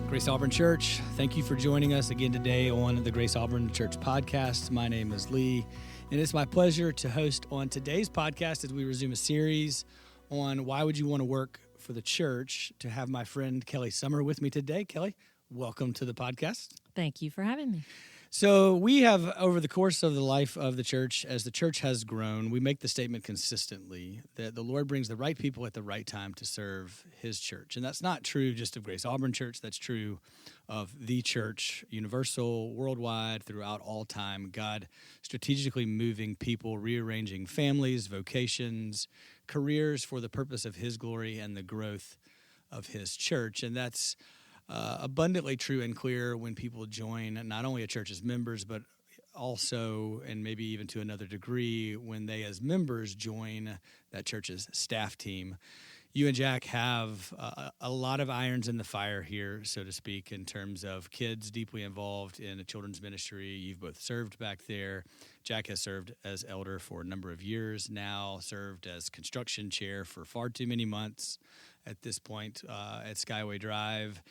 Grace Auburn Church, thank you for joining us again today on the Grace Auburn Church podcast. My name is Lee, and it's my pleasure to host on today's podcast as we resume a series on why would you want to work for the church, to have my friend Kelly Sommer with me today. Kelly, welcome to the podcast. Thank you for having me. So we have, over the course of the life of the church, as the church has grown, we make the statement consistently that the Lord brings the right people at the right time to serve his church. And that's not true just of Grace Auburn Church. That's true of the church, universal, worldwide, throughout all time. God strategically moving people, rearranging families, vocations, careers for the purpose of his glory and the growth of his church. And that's abundantly true and clear when people join not only a church as members, but also, and maybe even to another degree, when they as members join that church's staff team. You and Jack have a lot of irons in the fire here, so to speak, in terms of kids deeply involved in a children's ministry. You've both served back there. Jack has served as elder for a number of years now, served as construction chair for far too many months at this point at Skyway Drive.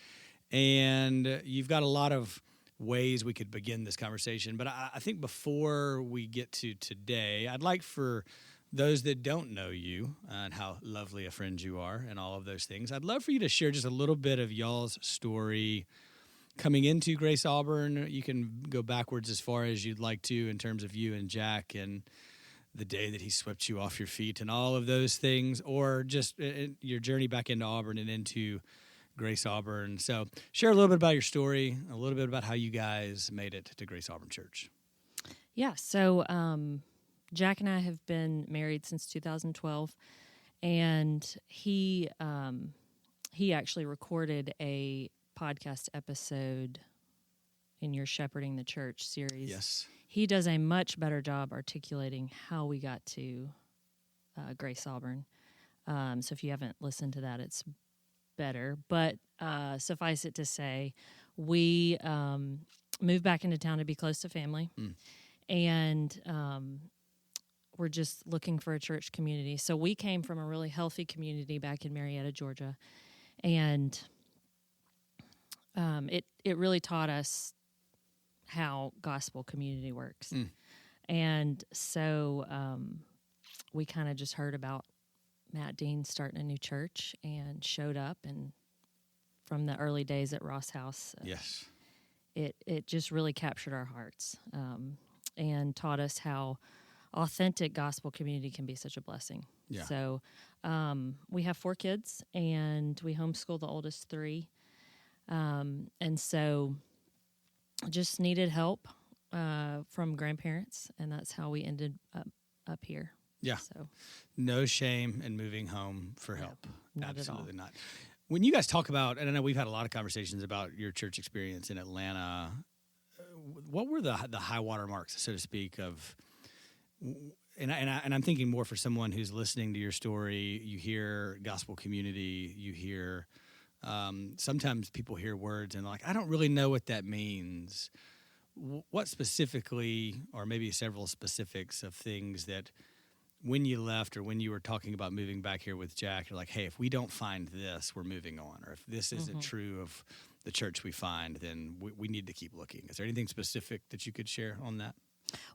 And you've got a lot of ways we could begin this conversation. But I think before we get to today, I'd like for those that don't know you and how lovely a friend you are and all of those things, I'd love for you to share just a little bit of y'all's story coming into Grace Auburn. You can go backwards as far as you'd like to in terms of you and Jack and the day that he swept you off your feet and all of those things, or just your journey back into Auburn and into Grace Auburn. So share a little bit about your story, a little bit about how you guys made it to Grace Auburn Church. Yeah, so Jack and I have been married since 2012, and he actually recorded a podcast episode in your Shepherding the Church series. Yes. He does a much better job articulating how we got to Grace Auburn. So if you haven't listened to that, it's better. But suffice it to say, we moved back into town to be close to family, and we're just looking for a church community. So we came from a really healthy community back in Marietta, Georgia, and it really taught us how gospel community works. And so we kind of just heard about Matt Dean starting a new church and showed up, and from the early days at Ross House, yes, it just really captured our hearts and taught us how authentic gospel community can be such a blessing. Yeah. So we have 4 kids, and we homeschool the oldest 3, and so just needed help from grandparents, and that's how we ended up here. Yeah. So No shame in moving home for help. not Absolutely at all. not. When you guys talk about, and I know we've had a lot of conversations about your church experience in Atlanta, what were the high water marks, so to speak, of, and I'm thinking more for someone who's listening to your story, you hear gospel community, you hear, sometimes people hear words and like, I don't really know what that means. What specifically, or maybe several specifics of things that when you left or when you were talking about moving back here with Jack, you're like, hey, if we don't find this, we're moving on. Or if this isn't true of the church we find, then we need to keep looking. Is there anything specific that you could share on that?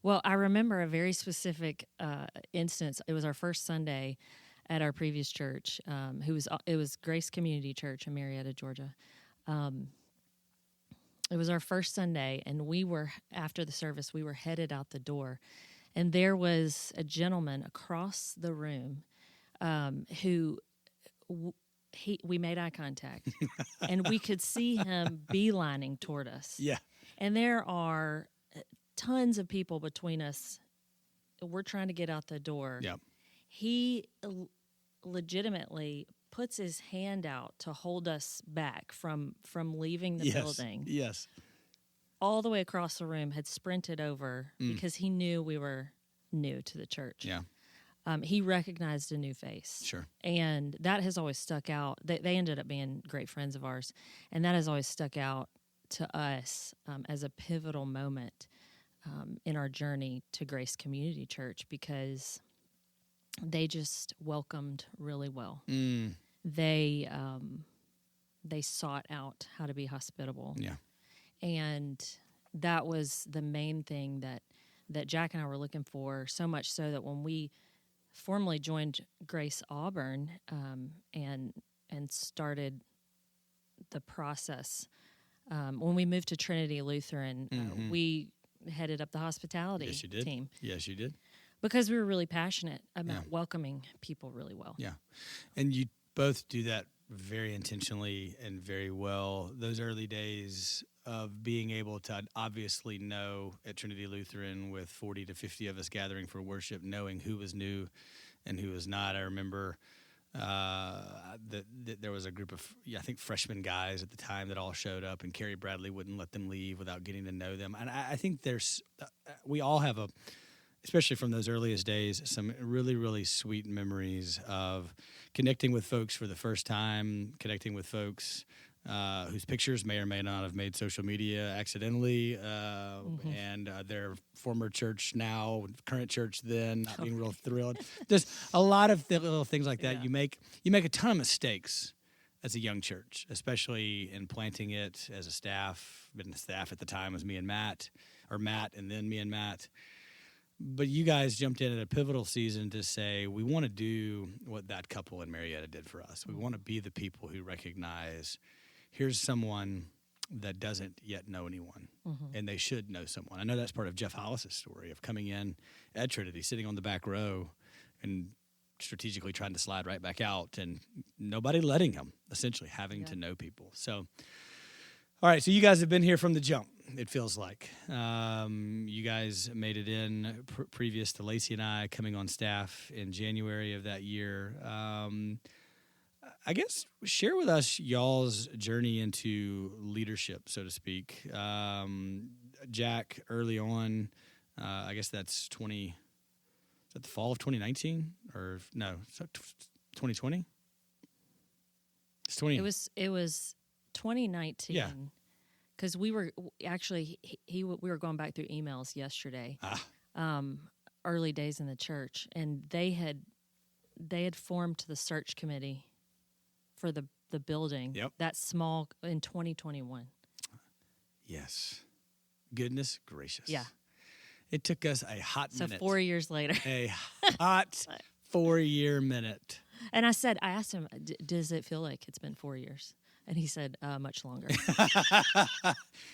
Well, I remember a very specific instance. It was our first Sunday at our previous church. It was Grace Community Church in Marietta, Georgia. It was our first Sunday, and after the service, we were headed out the door. And there was a gentleman across the room who we made eye contact, and we could see him beelining toward us. Yeah. And there are tons of people between us. We're trying to get out the door. Yeah. He legitimately puts his hand out to hold us back from leaving the building. Yes. All the way across the room, had sprinted over because he knew we were new to the church. Yeah. He recognized a new face. Sure. And that has always stuck out. They ended up being great friends of ours, and that has always stuck out to us as a pivotal moment in our journey to Grace Community Church, because they just welcomed really well. They they sought out how to be hospitable. Yeah. And that was the main thing that Jack and I were looking for, so much so that when we formally joined Grace Auburn and started the process, when we moved to Trinity Lutheran, we headed up the hospitality team. Yes, you did. Because we were really passionate about welcoming people really well. Yeah. And you both do that very intentionally and very well. Those early days of being able to obviously know at Trinity Lutheran with 40 to 50 of us gathering for worship, knowing who was new and who was not. I remember that there was a group of, I think, freshman guys at the time that all showed up, and Carrie Bradley wouldn't let them leave without getting to know them. And I think we all have especially from those earliest days, some really, really sweet memories of connecting with folks for the first time, connecting with folks whose pictures may or may not have made social media accidentally, and their former church now, current church then, not being real thrilled. Just a lot of little things like that. Yeah. You make a ton of mistakes as a young church, especially in planting it as a staff. Been the staff at the time was me and Matt, and then me and Matt. But you guys jumped in at a pivotal season to say, we want to do what that couple in Marietta did for us. We want to be the people who recognize, here's someone that doesn't yet know anyone, and they should know someone. I know that's part of Jeff Hollis's story of coming in at Trinity, sitting on the back row, and strategically trying to slide right back out, and nobody letting him, essentially having to know people. So, all right, so you guys have been here from the jump, it feels like. You guys made it in previous to Lacey and I coming on staff in January of that year. I guess share with us y'all's journey into leadership, so to speak. Jack, early on, I guess that's is that the fall of 2019? Or no, 2020? It's 20. It was 2019. Yeah. Because we were actually we were going back through emails yesterday, early days in the church, and they had formed the search committee for the building. Yep. That small in 2021. Yes. Goodness gracious. Yeah. It took us a hot minute. So 4 years later. A hot 4-year minute. And I asked him, does it feel like it's been 4 years? And he said, much longer.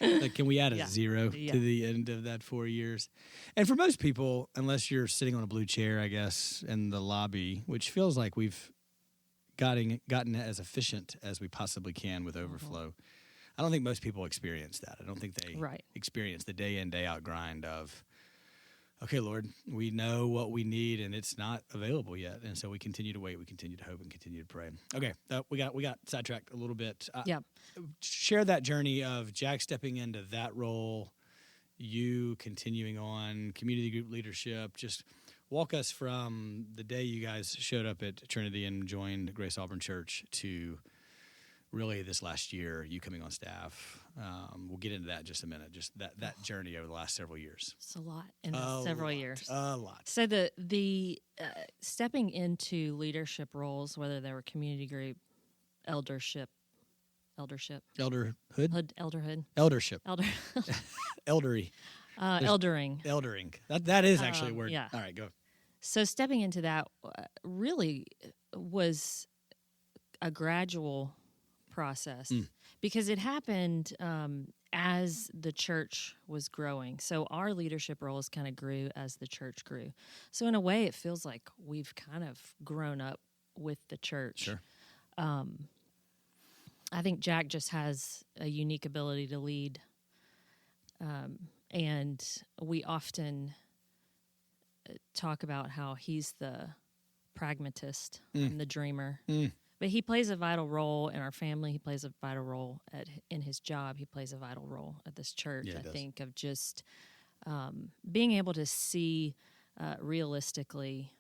Like, can we add a zero Yeah. to the end of that 4 years? And for most people, unless you're sitting on a blue chair, I guess, in the lobby, which feels like we've gotten as efficient as we possibly can with overflow, I don't think most people experience that. I don't think they experience the day in, day out grind of, okay, Lord, we know what we need, and it's not available yet. And so we continue to wait, we continue to hope, and continue to pray. Okay, we got sidetracked a little bit. Share that journey of Jack stepping into that role, you continuing on, community group leadership. Just walk us from the day you guys showed up at Trinity and joined Grace Auburn Church to really this last year, you coming on staff. We'll get into that in just a minute, just that journey over the last several years. It's a lot in several years. A lot. So the stepping into leadership roles, whether they were community group, eldership. Elderhood? Elderhood. Eldership. Elder. Eldery. Eldering. Eldering. That is actually a word. Yeah. All right, go. So stepping into that really was a gradual process because it happened as the church was growing. So our leadership roles kind of grew as the church grew. So in a way, it feels like we've kind of grown up with the church. Sure. I think Jack just has a unique ability to lead. And we often talk about how he's the pragmatist and the dreamer. But he plays a vital role in our family. He plays a vital role in his job. He plays a vital role at this church, I think, of just being able to see realistically,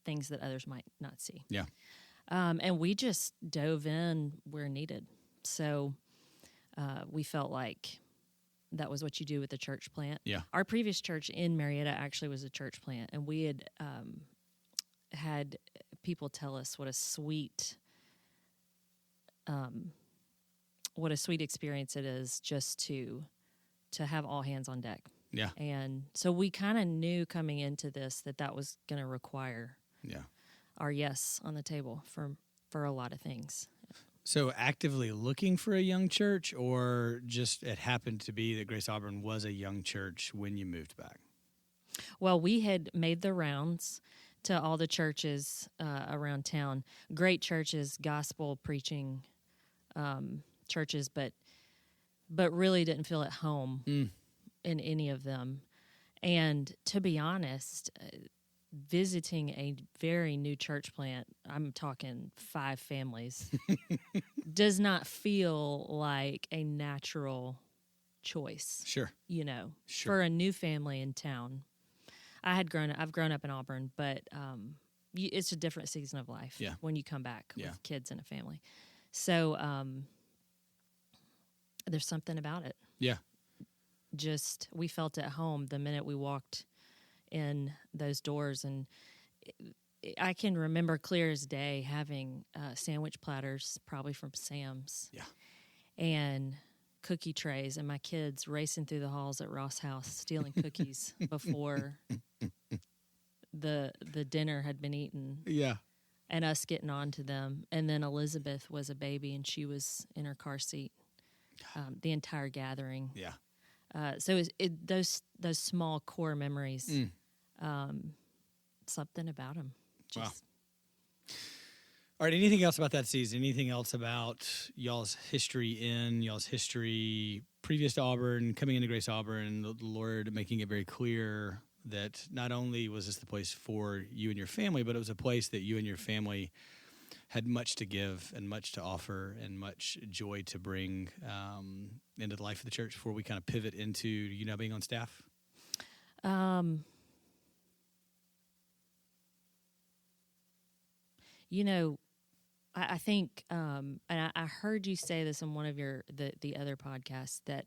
things that others might not see. Yeah. And we just dove in where needed. So we felt like that was what you do with the church plant. Yeah. Our previous church in Marietta actually was a church plant, and we had had people tell us what a sweet what a sweet experience it is just to have all hands on deck. Yeah. And so we kind of knew coming into this that was going to require our yes on the table for a lot of things. So actively looking for a young church, or just it happened to be that Grace Auburn was a young church when you moved back? Well, we had made the rounds to all the churches around town. Great churches, gospel preaching churches, but really didn't feel at home in any of them. And to be honest, visiting a very new church plant, I'm talking 5 families, does not feel like a natural choice. Sure. For a new family in town. I've grown up in Auburn, but it's a different season of life when you come back with kids and a family. So there's something about it. Yeah. Just we felt at home the minute we walked in those doors, and I can remember clear as day having sandwich platters, probably from Sam's, and cookie trays, and my kids racing through the halls at Ross House stealing cookies before the dinner had been eaten. Yeah. And us getting on to them. And then Elizabeth was a baby, and she was in her car seat the entire gathering. Yeah. So those small core memories, something about them. Wow. All right, anything else about that season? Anything else about y'all's history y'all's history previous to Auburn, coming into Grace Auburn, the Lord making it very clear that not only was this the place for you and your family, but it was a place that you and your family had much to give and much to offer and much joy to bring into the life of the church before we kind of pivot into you now being on staff? I think, and I heard you say this in one of the other podcasts, that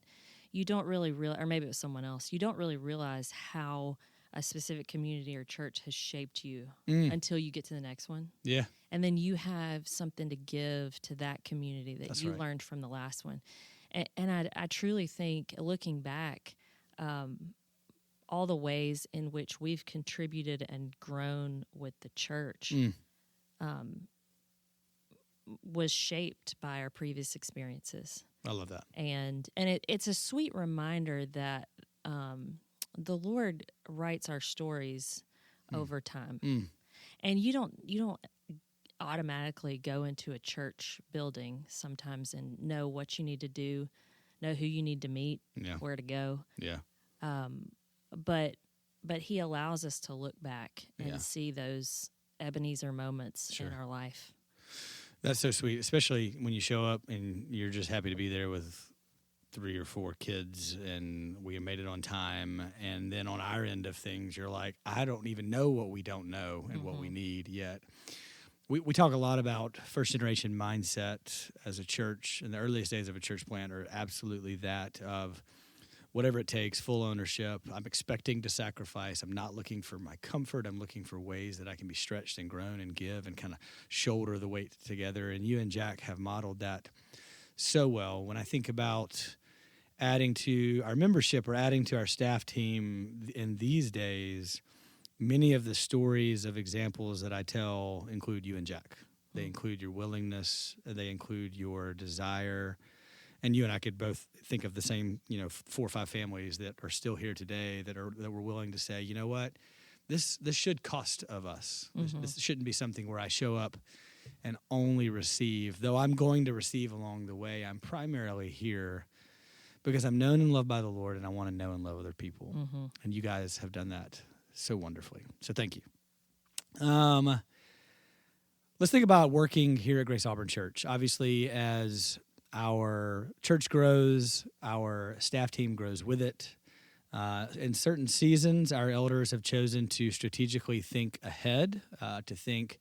you don't really realize, or maybe it was someone else, you don't really realize how a specific community or church has shaped you until you get to the next one. Yeah. And then you have something to give to that community that you learned from the last one. And I truly think, looking back, all the ways in which we've contributed and grown with the church was shaped by our previous experiences. I love that. And it's a sweet reminder that the Lord writes our stories over time. And you don't automatically go into a church building sometimes and know what you need to do, know who you need to meet, where to go. Yeah. But He allows us to look back and see those Ebenezer moments in our life. That's so sweet, especially when you show up and you're just happy to be there with 3 or 4 kids and we made it on time. And then on our end of things, you're like, I don't even know what we don't know and what we need yet. We talk a lot about first-generation mindset as a church, and the earliest days of a church plant are absolutely that of whatever it takes, full ownership. I'm expecting to sacrifice. I'm not looking for my comfort. I'm looking for ways that I can be stretched and grown and give and kind of shoulder the weight together. And you and Jack have modeled that so well. When I think about adding to our membership or adding to our staff team in these days, many of the stories of examples that I tell include you and Jack. They include your willingness. They include your desire. And you and I could both think of the same, 4 or 5 families that are still here today that were willing to say, you know what, this should cost of us. This shouldn't be something where I show up and only receive. Though I'm going to receive along the way, I'm primarily here because I'm known and loved by the Lord, and I want to know and love other people. And you guys have done that so wonderfully. So thank you. Let's think about working here at Grace Auburn Church. Obviously, as our church grows, our staff team grows with it. In certain seasons, our elders have chosen to strategically think ahead, to think,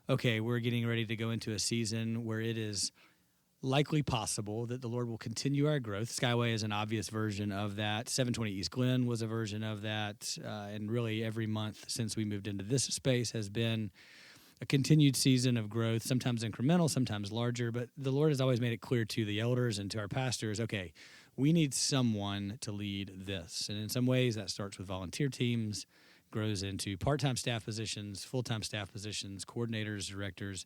okay, we're getting ready to go into a season where it is likely possible that the Lord will continue our growth. Skyway is an obvious version of that. 720 East Glen was a version of that. And really every month since we moved into this space has been a continued season of growth, sometimes incremental, sometimes larger, but the Lord has always made it clear to the elders and to our pastors, okay, we need someone to lead this. And in some ways that starts with volunteer teams, grows into part-time staff positions, full-time staff positions, coordinators, directors,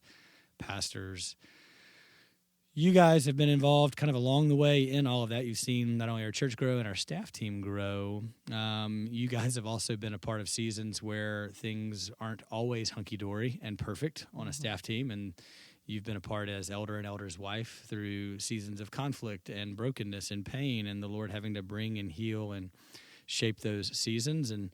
pastors. You guys have been involved kind of along the way in all of that. You've seen not only our church grow and our staff team grow. You guys have also been a part of seasons where things aren't always hunky-dory and perfect on a staff team, and you've been a part as elder and elder's wife through seasons of conflict and brokenness and pain, and the Lord having to bring and heal and shape those seasons. And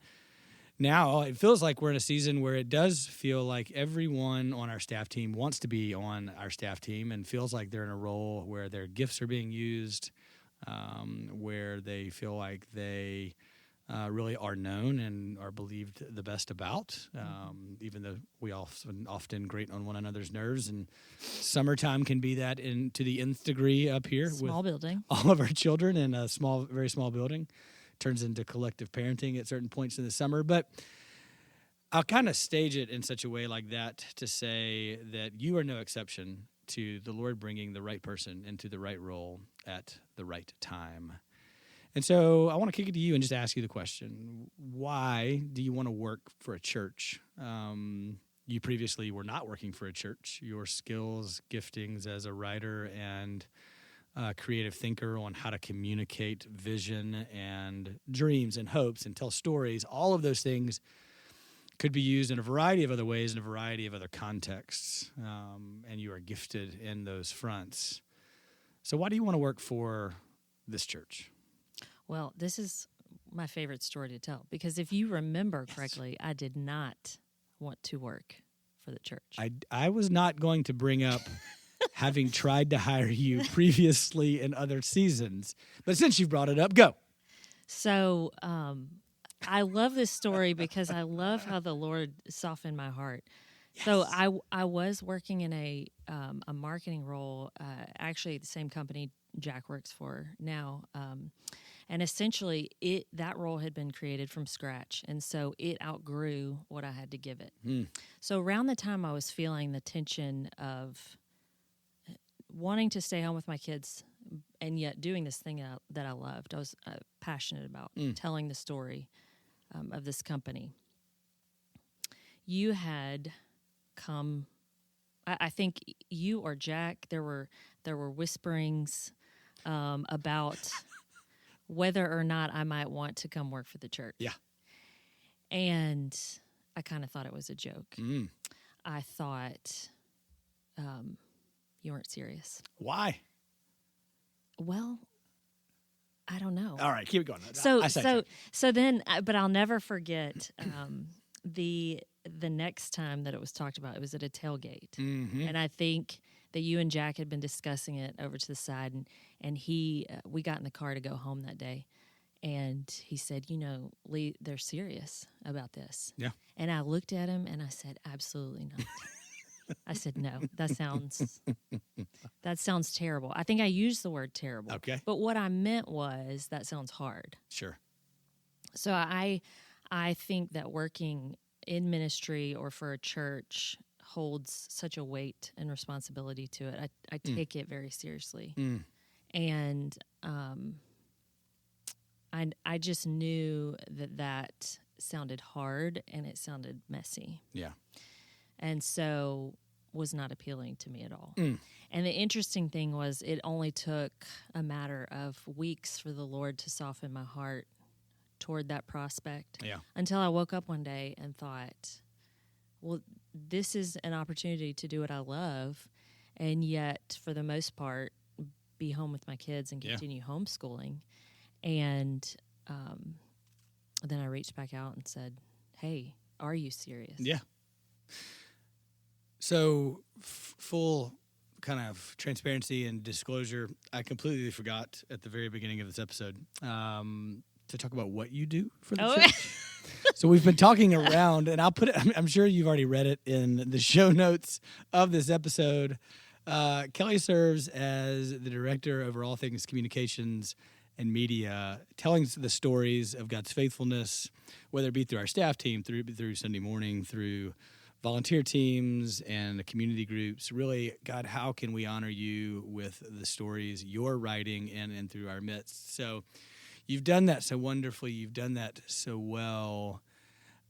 now it feels like we're in a season where it does feel like everyone on our staff team wants to be on our staff team and feels like they're in a role where their gifts are being used, where they feel like they really are known and are believed the best about, even though we often grate on one another's nerves. And summertime can be that to the nth degree up here. Small with building. all of our children in a very small building. Turns into collective parenting at certain points in the summer. But I'll kind of stage it in such a way like that to say that you are no exception to the Lord bringing the right person into the right role at the right time. And so I want to kick it to you and just ask you the question, why do you want to work for a church? You previously were not working for a church. Your skills, giftings as a writer and creative thinker on how to communicate vision and dreams and hopes and tell stories. All of those things could be used in a variety of other ways, in a variety of other contexts, and you are gifted in those fronts. So why do you want to work for this church? Well, this is my favorite story to tell, because if you remember correctly, I did not want to work for the church. I was not going to bring up having tried to hire you previously in other seasons. But since you brought it up, go. So I love this story because I love how the Lord softened my heart. Yes. So I was working in a marketing role, actually at the same company Jack works for now. And essentially, that role had been created from scratch, and so it outgrew what I had to give it. So around the time I was feeling the tension of wanting to stay home with my kids and yet doing this thing that I loved. I was passionate about telling the story of this company. You had come, I think you or Jack, there were whisperings about whether or not I might want to come work for the church. Yeah. And I kind of thought it was a joke. I thought you weren't serious. Why? Well, I don't know. All right, keep it going. So then, but I'll never forget the next time that it was talked about. It was at a tailgate, and I think that you and Jack had been discussing it over to the side, and we got in the car to go home that day, and he said, Lee, they're serious about this. Yeah. And I looked at him and I said, absolutely not. I said, no, that sounds terrible. I think I used the word terrible. Okay. But what I meant was that sounds hard. Sure. So I think that working in ministry or for a church holds such a weight and responsibility to it. I take it very seriously. And I just knew that sounded hard and it sounded messy. Yeah. And so was not appealing to me at all. And the interesting thing was it only took a matter of weeks for the Lord to soften my heart toward that prospect. Yeah. Until I woke up one day and thought, well, this is an opportunity to do what I love and yet, for the most part, be home with my kids and continue homeschooling. And then I reached back out and said, hey, are you serious? Yeah. So, full kind of transparency and disclosure, I completely forgot at the very beginning of this episode to talk about what you do for the church. So we've been talking around, and I'll put it, I'm sure you've already read it in the show notes of this episode. Kelly serves as the director over all things communications and media, telling the stories of God's faithfulness, whether it be through our staff team, through Sunday morning, through volunteer teams and the community groups. Really, God, how can we honor you with the stories you're writing in and through our midst? So you've done that so wonderfully. You've done that so well.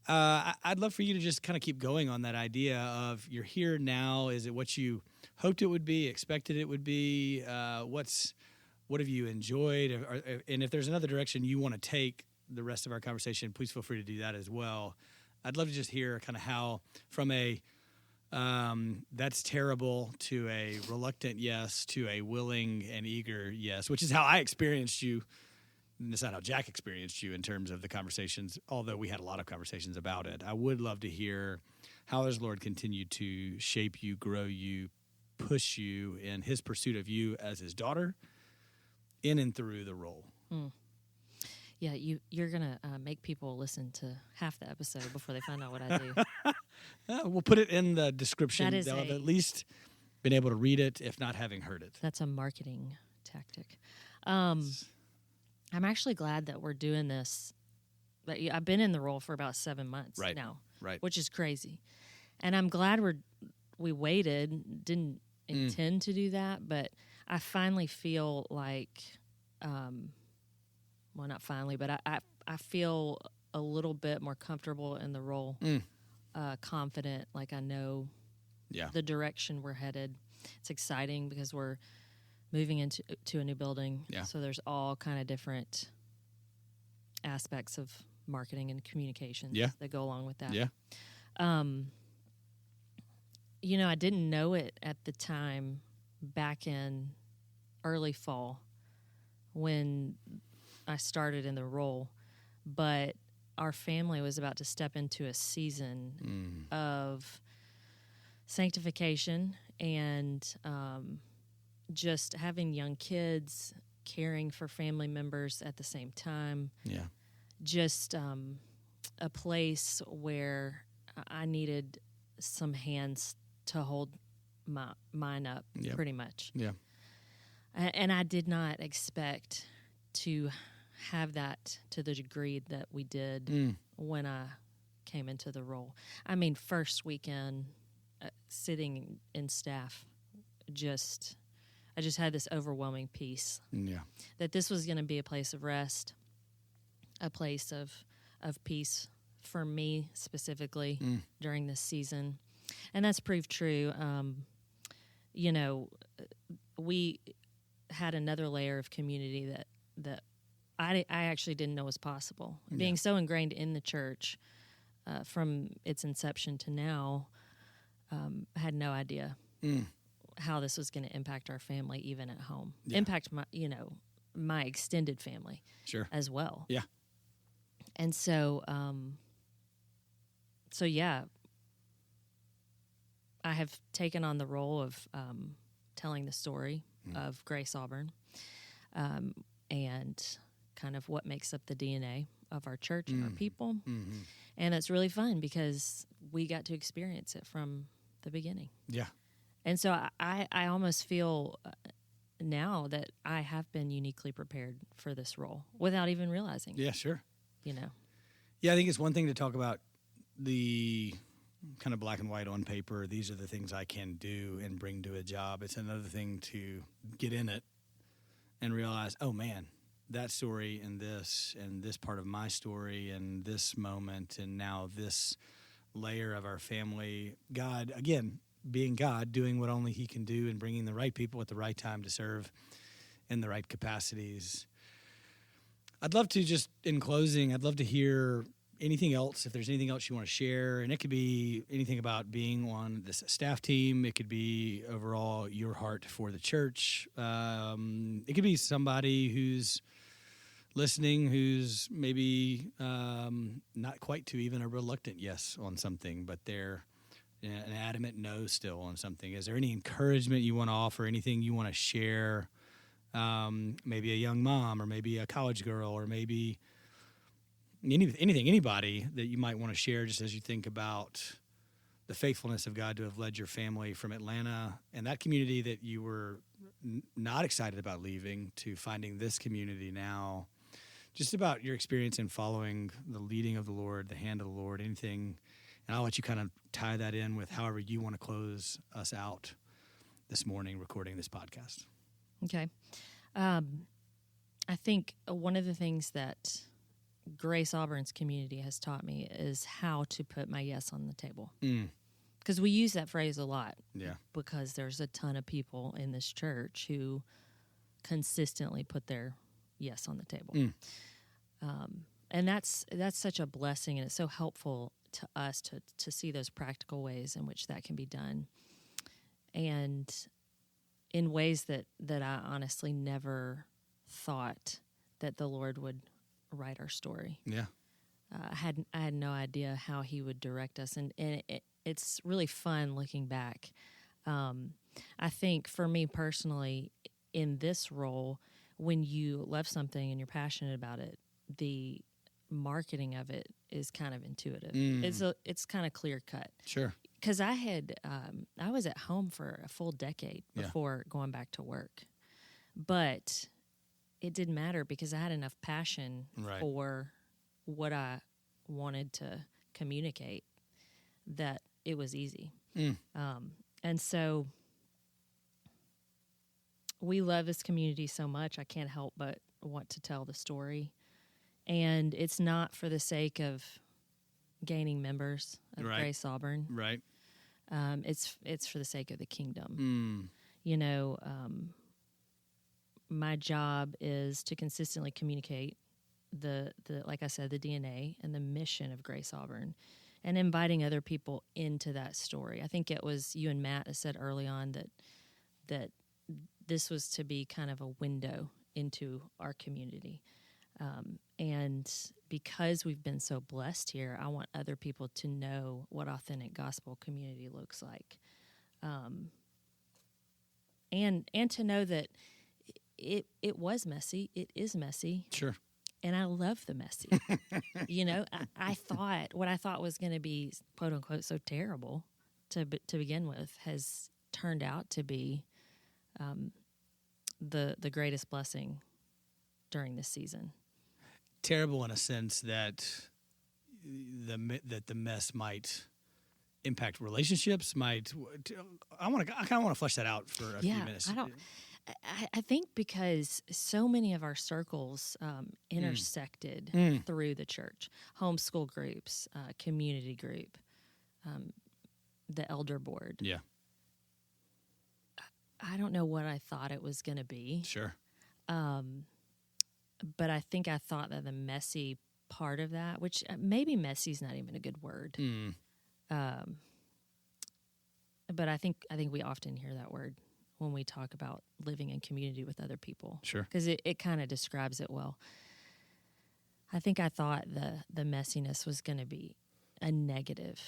I'd love for you to just kind of keep going on that idea of you're here now. Is it what you hoped it would be, expected it would be? What have you enjoyed? And if there's another direction you want to take the rest of our conversation, please feel free to do that as well. I'd love to just hear kind of how from a that's terrible to a reluctant yes to a willing and eager yes, which is how I experienced you. And it's not how Jack experienced you in terms of the conversations, although we had a lot of conversations about it. I would love to hear how has Lord continued to shape you, grow you, push you in his pursuit of you as his daughter in and through the role. Yeah, you're going to make people listen to half the episode before they find out what I do. We'll put it in the description. They'll have at least been able to read it, if not having heard it. That's a marketing tactic. I'm actually glad that we're doing this. I've been in the role for about 7 months now, which is crazy. And I'm glad we waited, didn't intend to do that, but I finally feel like, well, not finally, but I feel a little bit more comfortable in the role, confident, like I know the direction we're headed. It's exciting because we're moving into a new building, so there's all kind of different aspects of marketing and communications that go along with that. I didn't know it at the time back in early fall when I started in the role, but our family was about to step into a season of sanctification and just having young kids, caring for family members at the same time. Just a place where I needed some hands to hold mine up, pretty much. And I did not expect to have that to the degree that we did when I came into the role. I mean, first weekend, sitting in staff, I just had this overwhelming peace that this was going to be a place of rest, a place of peace for me specifically during this season. And that's proved true. We had another layer of community that I actually didn't know was possible. Being so ingrained in the church from its inception to now, I had no idea how this was going to impact our family, even at home. Impact my extended family as well. And so, I have taken on the role of telling the story of Grace Auburn and kind of what makes up the DNA of our church and our people. And it's really fun because we got to experience it from the beginning. And so I almost feel now that I have been uniquely prepared for this role without even realizing. I think it's one thing to talk about the kind of black and white on paper. These are the things I can do and bring to a job. It's another thing to get in it and realize, oh man, that story and this part of my story and this moment and now this layer of our family. God, again, being God, doing what only he can do and bringing the right people at the right time to serve in the right capacities. I'd love to just, in closing, I'd love to hear anything else, if there's anything else you want to share. And it could be anything about being on this staff team. It could be overall your heart for the church. It could be somebody who's listening who's maybe not quite to even a reluctant yes on something, but they're an adamant no still on something. Is there any encouragement you want to offer, anything you want to share? Maybe a young mom or maybe a college girl or maybe anybody that you might want to share just as you think about the faithfulness of God to have led your family from Atlanta and that community that you were not excited about leaving to finding this community now. Just about your experience in following the leading of the Lord, the hand of the Lord, anything And I'll let you kind of tie that in with however you want to close us out this morning recording this podcast. Okay. I think one of the things that Grace Auburn's community has taught me is how to put my yes on the table. Because we use that phrase a lot. Yeah. Because there's a ton of people in this church who consistently put their yes on the table. And that's such a blessing, and it's so helpful to us to see those practical ways in which that can be done. And in ways that I honestly never thought that the Lord would write our story. Yeah. I had no idea how he would direct us, and it's really fun looking back. I think for me personally, in this role, when you love something and you're passionate about it, the marketing of it is kind of intuitive. It's kind of clear cut. Sure. Because I was at home for a full decade before going back to work, but it didn't matter because I had enough passion for what I wanted to communicate that it was easy. And so we love this community so much, I can't help but want to tell the story. And it's not for the sake of gaining members of Grace Auburn. Right. It's for the sake of the kingdom. You know, my job is to consistently communicate the like I said, the DNA and the mission of Grace Auburn, and inviting other people into that story. I think it was you and Matt that said early on that this was to be kind of a window into our community. And because we've been so blessed here, I want other people to know what authentic gospel community looks like. And to know that it was messy. It is messy. Sure. And I love the messy. You know, I thought what I thought was going to be, quote unquote, so terrible to begin with has turned out to be the greatest blessing during this season. Terrible in a sense that the mess might impact relationships. I kind of want to flesh that out for a few minutes. I think because so many of our circles intersected through the church, homeschool groups, community group, the elder board. Yeah. I don't know what I thought it was going to be. Sure. But I think I thought that the messy part of that, which maybe messy is not even a good word. But I think we often hear that word when we talk about living in community with other people. Sure. Because it kind of describes it well. I think I thought the messiness was going to be a negative.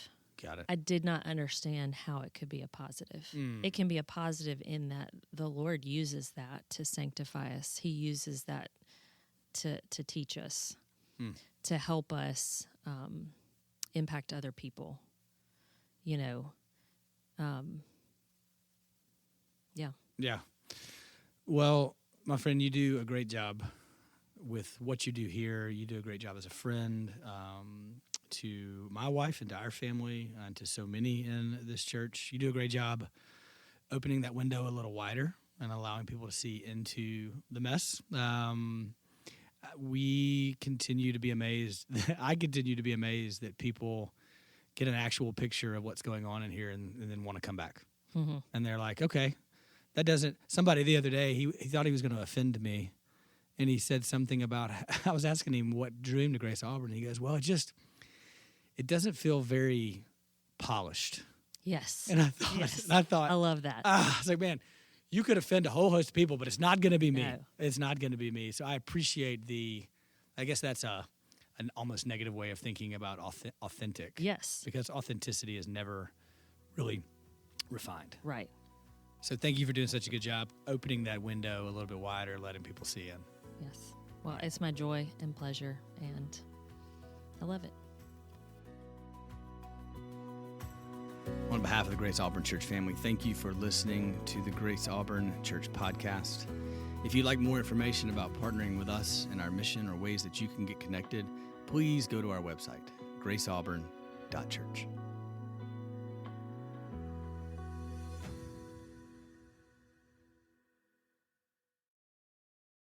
Got it. I did not understand how it could be a positive. It can be a positive in that the Lord uses that to sanctify us. He uses that to teach us, to help us impact other people. You know, yeah. Yeah. Well, my friend, you do a great job with what you do here. You do a great job as a friend to my wife and to our family and to so many in this church. You do a great job opening that window a little wider and allowing people to see into the mess. We continue to be amazed. I continue to be amazed that people get an actual picture of what's going on in here and then want to come back. Mm-hmm. And they're like, okay, that doesn't. Somebody the other day, he thought he was going to offend me. And he said something about, I was asking him what drew him to Grace Auburn. He goes, well, it doesn't feel very polished. Yes. And I thought, I love that. I was like, man, you could offend a whole host of people, but it's not going to be me. No. It's not going to be me. So I appreciate I guess that's an almost negative way of thinking about authentic. Yes. Because authenticity is never really refined. Right. So thank you for doing such a good job opening that window a little bit wider, letting people see in. Yes. Well, it's my joy and pleasure, and I love it. On behalf of the Grace Auburn Church family, thank you for listening to the Grace Auburn Church podcast. If you'd like more information about partnering with us in our mission or ways that you can get connected, please go to our website, graceauburn.church.